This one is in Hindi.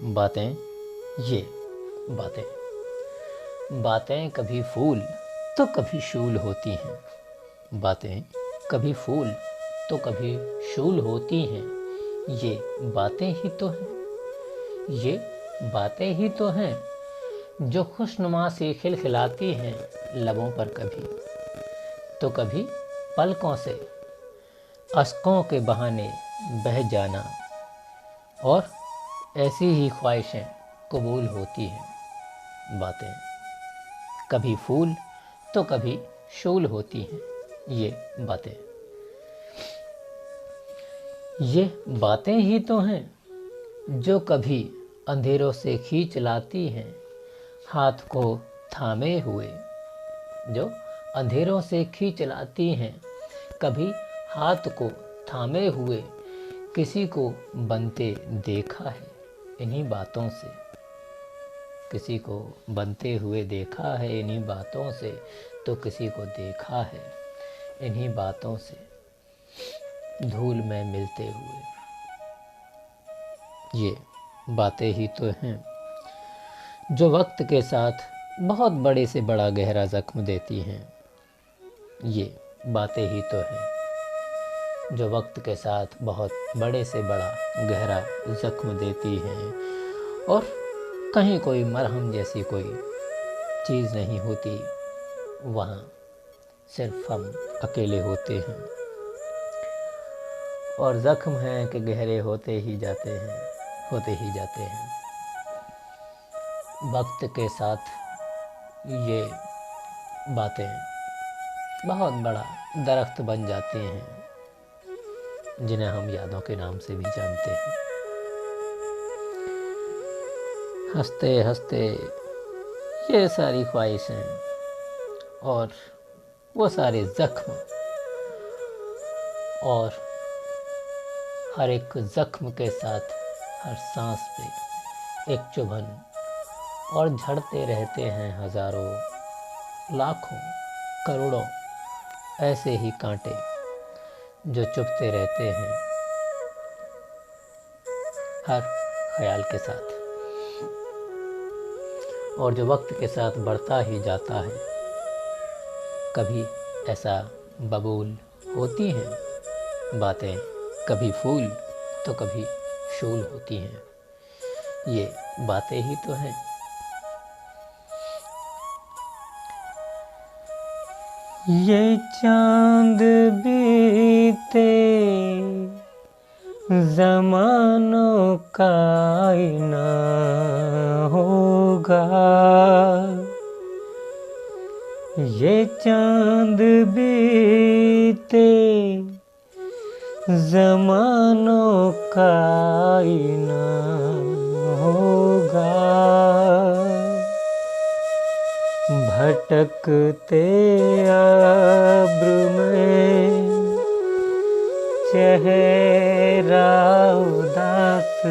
बातें ये बातें बातें कभी फूल तो कभी शूल होती हैं। बातें कभी फूल तो कभी शूल होती हैं। ये बातें ही तो हैं, ये बातें ही तो हैं जो खुशनुमा से खिलखिलाती हैं लबों पर कभी तो कभी पलकों से अश्कों के बहाने बह जाना, और ऐसी ही ख्वाहिशें कबूल होती हैं। बातें कभी फूल तो कभी शूल होती हैं। ये बातें ही तो हैं जो कभी अंधेरों से खींच लाती हैं हाथ को थामे हुए, जो अंधेरों से खींच लाती हैं कभी हाथ को थामे हुए। किसी को बनते देखा है इन्हीं बातों से, किसी को बनते हुए देखा है इन्हीं बातों से, तो किसी को देखा है इन्हीं बातों से धूल में मिलते हुए। ये बातें ही तो हैं जो वक्त के साथ बहुत बड़े से बड़ा गहरा जख्म देती हैं। ये बातें ही तो हैं जो वक्त के साथ बहुत बड़े से बड़ा गहरा जख्म देती हैं, और कहीं कोई मरहम जैसी कोई चीज़ नहीं होती, वहाँ सिर्फ हम अकेले होते हैं। और ज़ख्म हैं कि गहरे होते ही जाते हैं, होते ही जाते हैं। वक्त के साथ ये बातें बहुत बड़ा दरख्त बन जाते हैं जिन्हें हम यादों के नाम से भी जानते हैं। हंसते हंसते ये सारी ख्वाहिशें और वो सारे जख्म, और हर एक जख्म के साथ हर सांस पे एक चुभन, और झड़ते रहते हैं हजारों लाखों करोड़ों ऐसे ही कांटे जो चुभते रहते हैं हर ख्याल के साथ, और जो वक्त के साथ बढ़ता ही जाता है। कभी ऐसा बबूल होती हैं बातें, कभी फूल तो कभी शूल होती हैं। ये बातें ही तो हैं। ये चांद बीते ज़मानों का आईना होगा, ये चांद बीते ज़मानों का आईना होगा। भटकते अब्र में चेहरा उदास